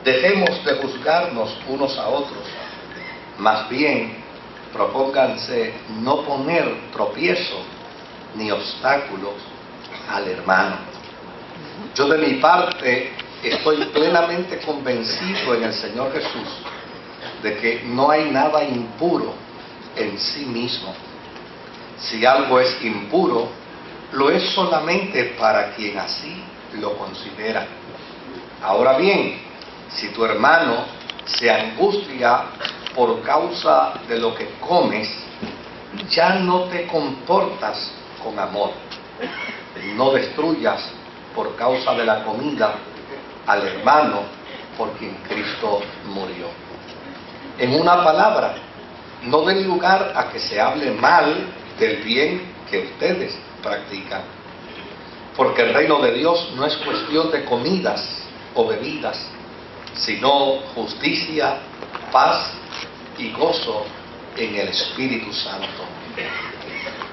Dejemos de juzgarnos unos a otros, más bien propónganse no poner tropiezo ni obstáculos al hermano. Yo de mi parte estoy plenamente convencido en el Señor Jesús de que no hay nada impuro en sí mismo. Si algo es impuro, lo es solamente para quien así lo considera. Ahora bien, si tu hermano se angustia por causa de lo que comes, ya no te comportas con amor. No destruyas por causa de la comida al hermano por quien Cristo murió. En una palabra, no den lugar a que se hable mal del bien que ustedes practican, porque el reino de Dios no es cuestión de comidas o bebidas, sino justicia, paz y gozo en el Espíritu Santo.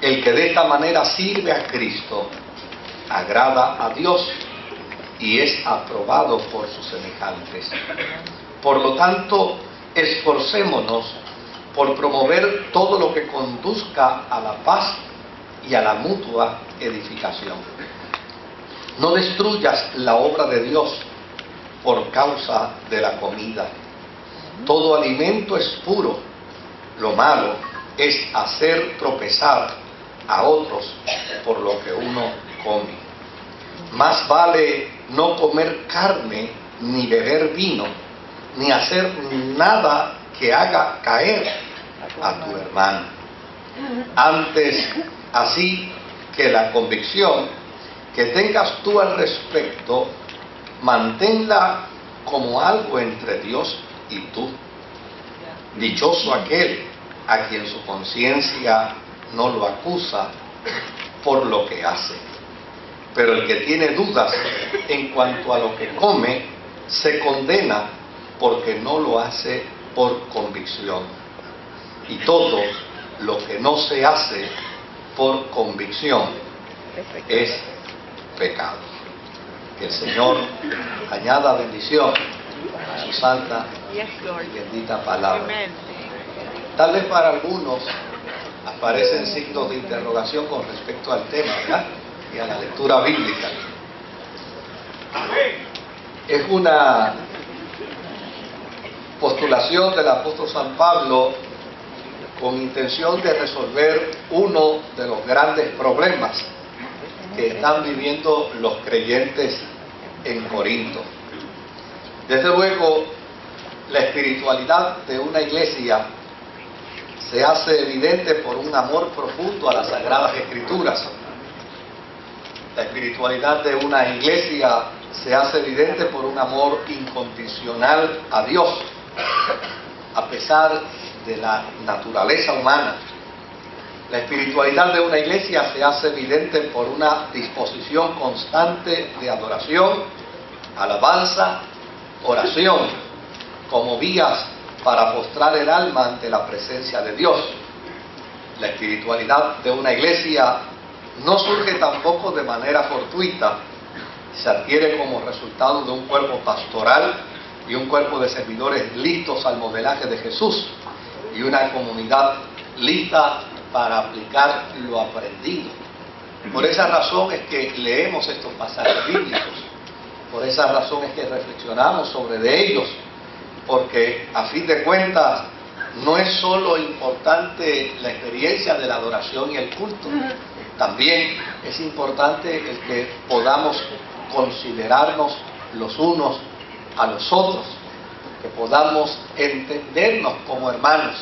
El que de esta manera sirve a Cristo agrada a Dios y es aprobado por sus semejantes. Por lo tanto, esforcémonos por promover todo lo que conduzca a la paz y a la mutua edificación. No destruyas la obra de Dios por causa de la comida. Todo alimento es puro. Lo malo es hacer tropezar a otros por lo que uno come. Más vale no comer carne, ni beber vino, ni hacer nada que haga caer a tu hermano. Antes, así que la convicción que tengas tú al respecto, manténla como algo entre Dios y tú. Dichoso aquel a quien su conciencia no lo acusa por lo que hace. Pero el que tiene dudas en cuanto a lo que come, se condena porque no lo hace por convicción. Y todo lo que no se hace por convicción es pecado. Que el Señor añada bendición a su santa y bendita palabra. Tal vez para algunos aparecen signos de interrogación con respecto al tema, ¿verdad? Y a la lectura bíblica. Es una postulación del apóstol San Pablo con intención de resolver uno de los grandes problemas que están viviendo los creyentes en Corinto. Desde luego, la espiritualidad de una iglesia se hace evidente por un amor profundo a las Sagradas Escrituras. La espiritualidad de una iglesia se hace evidente por un amor incondicional a Dios, a pesar de la naturaleza humana. La espiritualidad de una iglesia se hace evidente por una disposición constante de adoración, alabanza, oración, como vías para postrar el alma ante la presencia de Dios. La espiritualidad de una iglesia no surge tampoco de manera fortuita, se adquiere como resultado de un cuerpo pastoral y un cuerpo de servidores listos al modelaje de Jesús y una comunidad lista para aplicar lo aprendido. Por esa razón es que leemos estos pasajes bíblicos, por esa razón es que reflexionamos sobre de ellos, porque a fin de cuentas no es solo importante la experiencia de la adoración y el culto, también es importante el que podamos considerarnos los unos a los otros, que podamos entendernos como hermanos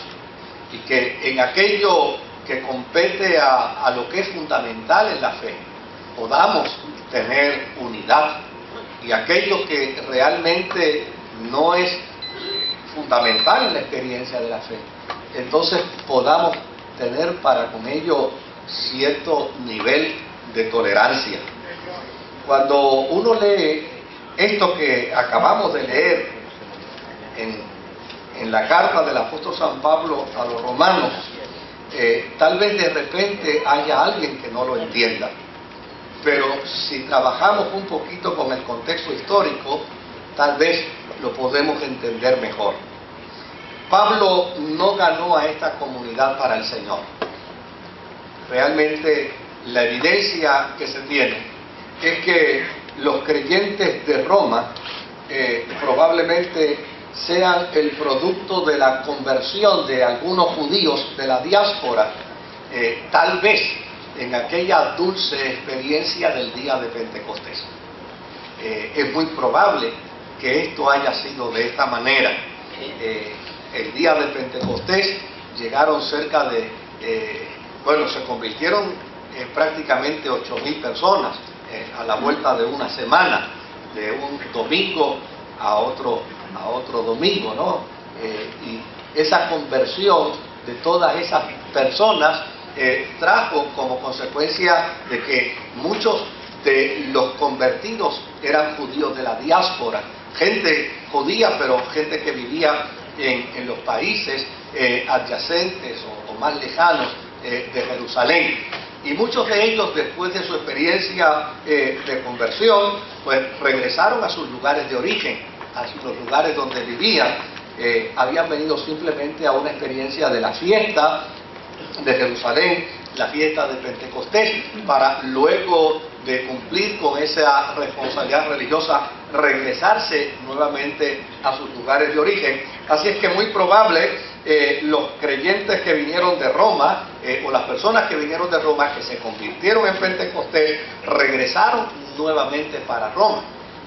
y que en aquello que compete a lo que es fundamental en la fe podamos tener unidad, y aquello que realmente no es fundamental en la experiencia de la fe, entonces podamos tener para con ello cierto nivel de tolerancia. Cuando uno lee esto que acabamos de leer en la carta del apóstol San Pablo a los romanos, tal vez de repente haya alguien que no lo entienda, pero si trabajamos un poquito con el contexto histórico, tal vez lo podemos entender mejor. Pablo no ganó a esta comunidad para el Señor. Realmente la evidencia que se tiene es que los creyentes de Roma probablemente sean el producto de la conversión de algunos judíos de la diáspora, tal vez en aquella dulce experiencia del día de Pentecostés. Es muy probable que esto haya sido de esta manera. El día de Pentecostés llegaron cerca de, se convirtieron prácticamente 8.000 personas a la vuelta de una semana, de un domingo a otro domingo, ¿no? Y esa conversión de todas esas personas trajo como consecuencia de que muchos de los convertidos eran judíos de la diáspora, gente judía, pero gente que vivía en los países adyacentes o más lejanos de Jerusalén. Y muchos de ellos, después de su experiencia de conversión, pues regresaron a sus lugares de origen, a los lugares donde vivían. Habían venido simplemente a una experiencia de la fiesta de Jerusalén, la fiesta de Pentecostés, para luego de cumplir con esa responsabilidad religiosa, regresarse nuevamente a sus lugares de origen. Así es que muy probable los creyentes que vinieron de Roma, o las personas que vinieron de Roma, que se convirtieron en Pentecostés, regresaron nuevamente para Roma.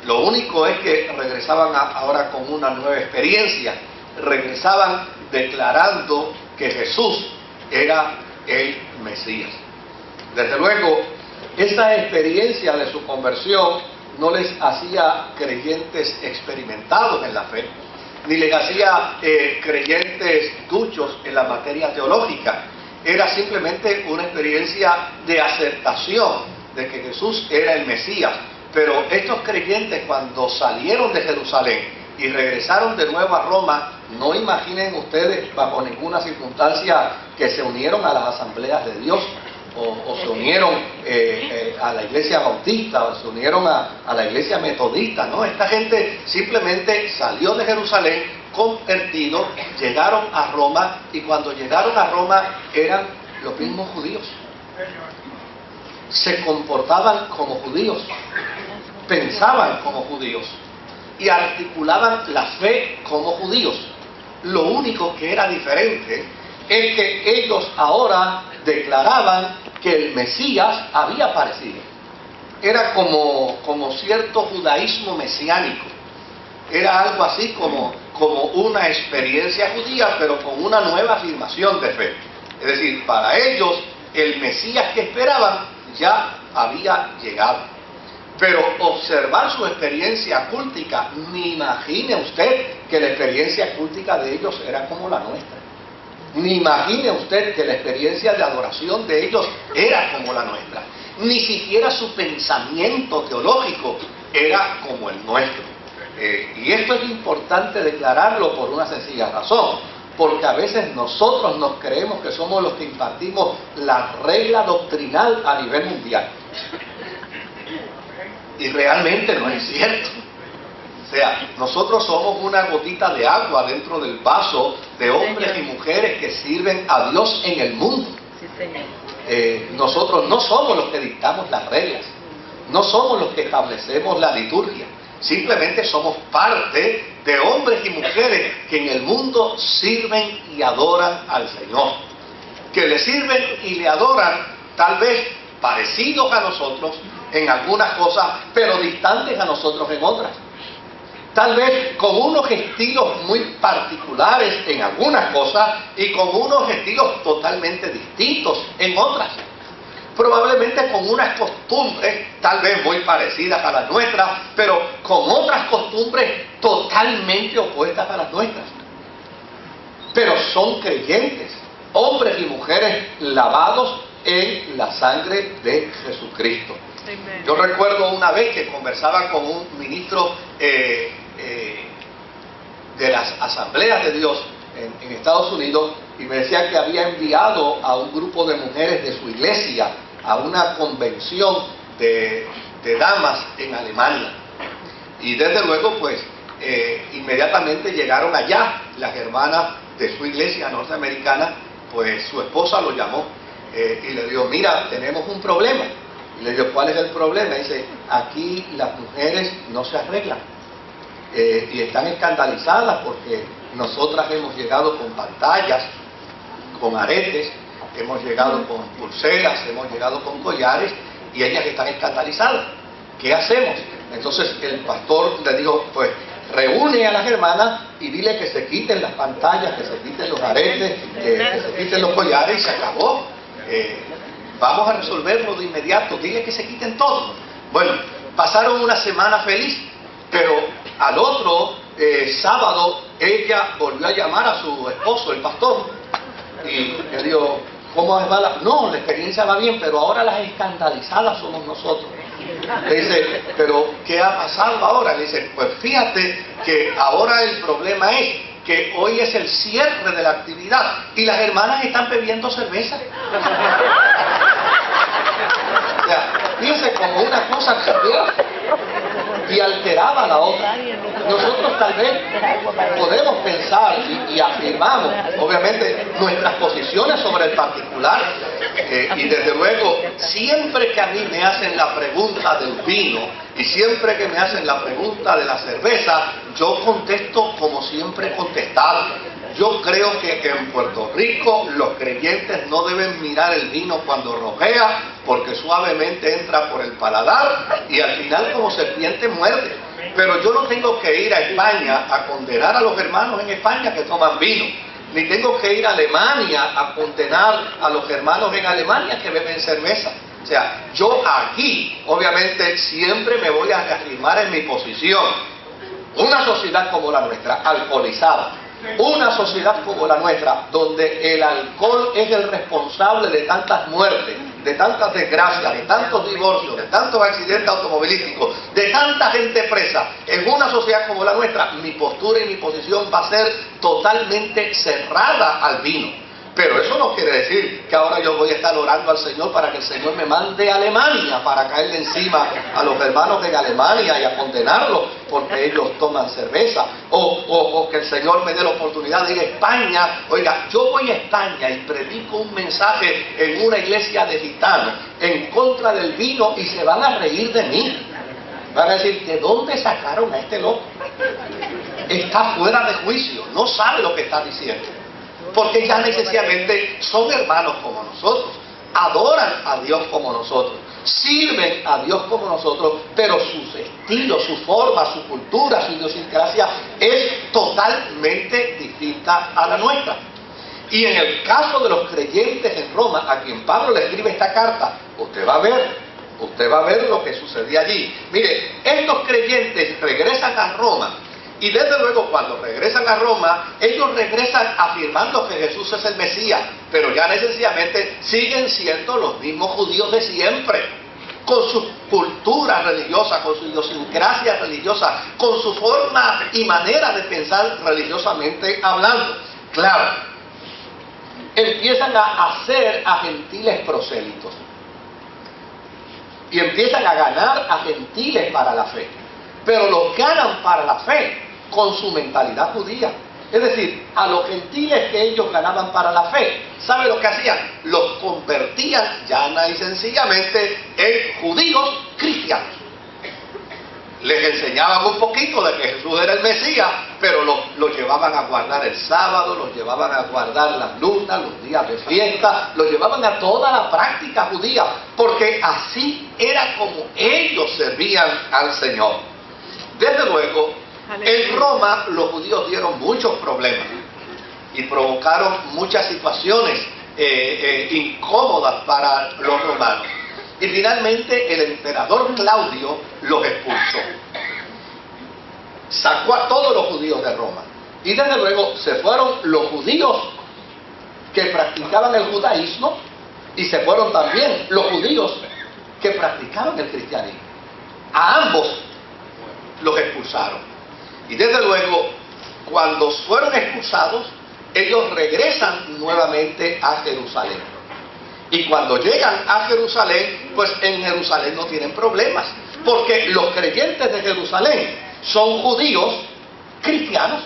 Lo único es que regresaban ahora con una nueva experiencia, regresaban declarando que Jesús era el Mesías. Desde luego, esa experiencia de su conversión no les hacía creyentes experimentados en la fe, ni les hacía creyentes duchos en la materia teológica. Era simplemente una experiencia de aceptación de que Jesús era el Mesías. Pero estos creyentes, cuando salieron de Jerusalén y regresaron de nuevo a Roma, no imaginen ustedes bajo ninguna circunstancia que se unieron a las asambleas de Dios, o se unieron a la iglesia bautista, o se unieron a la iglesia metodista. No, esta gente simplemente salió de Jerusalén convertidos, llegaron a Roma, y cuando llegaron a Roma eran los mismos judíos. Se comportaban como judíos, pensaban como judíos y articulaban la fe como judíos. Lo único que era diferente es que ellos ahora declaraban que el Mesías había aparecido. Era como cierto judaísmo mesiánico. Era algo así como una experiencia judía, pero con una nueva afirmación de fe. Es decir, para ellos el Mesías que esperaban ya había llegado. Pero observar su experiencia cultica, ni imagine usted que la experiencia cultica de ellos era como la nuestra. Ni imagine usted que la experiencia de adoración de ellos era como la nuestra. Ni siquiera su pensamiento teológico era como el nuestro. Y esto es importante declararlo por una sencilla razón. Porque a veces nosotros nos creemos que somos los que impartimos la regla doctrinal a nivel mundial. Y realmente no es cierto. O sea, nosotros somos una gotita de agua dentro del vaso de hombres y mujeres que sirven a Dios en el mundo. Sí, señor. Nosotros no somos los que dictamos las reglas, no somos los que establecemos la liturgia. Simplemente somos parte de hombres y mujeres que en el mundo sirven y adoran al Señor. Que le sirven y le adoran, tal vez parecidos a nosotros en algunas cosas, pero distantes a nosotros en otras. Tal vez con unos estilos muy particulares en algunas cosas y con unos estilos totalmente distintos en otras. Probablemente con unas costumbres tal vez muy parecidas a las nuestras, pero con otras costumbres totalmente opuestas a las nuestras. Pero son creyentes, hombres y mujeres lavados en la sangre de Jesucristo. Yo recuerdo una vez que conversaba con un ministro de las asambleas de Dios en Estados Unidos, y me decía que había enviado a un grupo de mujeres de su iglesia a una convención de damas en Alemania. Y desde luego, pues, inmediatamente llegaron allá, las hermanas de su iglesia norteamericana, pues su esposa lo llamó y le dijo, mira, tenemos un problema. Y le dijo, ¿cuál es el problema? Y dice, aquí las mujeres no se arreglan y están escandalizadas porque nosotras hemos llegado con pantallas, con aretes, hemos llegado con pulseras, hemos llegado con collares y ellas están escandalizadas. ¿Qué hacemos? Entonces el pastor le dijo, pues reúne a las hermanas y dile que se quiten las pantallas, que se quiten los aretes, que se quiten los collares y se acabó. Vamos a resolverlo de inmediato, dile que se quiten todo. Bueno, pasaron una semana feliz, pero al otro sábado ella volvió a llamar a su esposo, el pastor, y le dijo, ¿cómo va la...? No, la experiencia va bien, pero ahora las escandalizadas somos nosotros. Le dice, ¿pero qué ha pasado ahora? Le dice, pues fíjate que ahora el problema es que hoy es el cierre de la actividad y las hermanas están bebiendo cerveza. O sea, fíjense como una cosa cambiaba y alteraba a la otra. Nosotros tal vez podemos pensar y afirmamos, obviamente, nuestras posiciones sobre el particular. Y desde luego, siempre que a mí me hacen la pregunta del vino y siempre que me hacen la pregunta de la cerveza, yo contesto como siempre he contestado. Yo creo que en Puerto Rico los creyentes no deben mirar el vino cuando rojea, porque suavemente entra por el paladar y al final como serpiente muerde. Pero yo no tengo que ir a España a condenar a los hermanos en España que toman vino, ni tengo que ir a Alemania a condenar a los hermanos en Alemania que beben cerveza. O sea, yo aquí, obviamente, siempre me voy a afirmar en mi posición. Una sociedad como la nuestra, alcoholizada, una sociedad como la nuestra, donde el alcohol es el responsable de tantas muertes, de tantas desgracias, de tantos divorcios, de tantos accidentes automovilísticos, de tanta gente presa, en una sociedad como la nuestra, mi postura y mi posición va a ser totalmente cerrada al vino. Pero eso no quiere decir que ahora yo voy a estar orando al Señor para que el Señor me mande a Alemania para caerle encima a los hermanos en Alemania y a condenarlos porque ellos toman cerveza, o que el Señor me dé la oportunidad de ir a España. Oiga, yo voy a España y predico un mensaje en una iglesia de gitanos en contra del vino y se van a reír de mí. Van a decir, ¿de dónde sacaron a este loco? Está fuera de juicio, no sabe lo que está diciendo. Porque ya necesariamente son hermanos como nosotros, adoran a Dios como nosotros, sirven a Dios como nosotros, pero sus estilos, su forma, su cultura, su idiosincrasia es totalmente distinta a la nuestra. Y en el caso de los creyentes en Roma, a quien Pablo le escribe esta carta, usted va a ver lo que sucedía allí. Mire, estos creyentes regresan a Roma. Y desde luego cuando regresan a Roma, ellos regresan afirmando que Jesús es el Mesías, pero ya necesariamente siguen siendo los mismos judíos de siempre, con su cultura religiosa, con su idiosincrasia religiosa, con su forma y manera de pensar religiosamente hablando. Claro, empiezan a hacer a gentiles prosélitos y empiezan a ganar a gentiles para la fe, pero los ganan para la fe con su mentalidad judía. Es decir, a los gentiles que ellos ganaban para la fe, ¿sabe lo que hacían? Los convertían llana y sencillamente en judíos cristianos. Les enseñaban un poquito de que Jesús era el Mesías, pero los llevaban a guardar el sábado, los llevaban a guardar las lunas, los días de fiesta, los llevaban a toda la práctica judía, porque así era como ellos servían al Señor. Desde luego, en Roma los judíos dieron muchos problemas y provocaron muchas situaciones incómodas para los romanos. Y finalmente el emperador Claudio los expulsó. Sacó a todos los judíos de Roma. Y desde luego se fueron los judíos que practicaban el judaísmo y se fueron también los judíos que practicaban el cristianismo. A ambos los expulsaron. Y desde luego, cuando fueron expulsados, ellos regresan nuevamente a Jerusalén. Y cuando llegan a Jerusalén, pues en Jerusalén no tienen problemas, porque los creyentes de Jerusalén son judíos cristianos.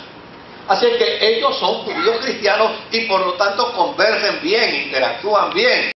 Así es que ellos son judíos cristianos y por lo tanto convergen bien, interactúan bien.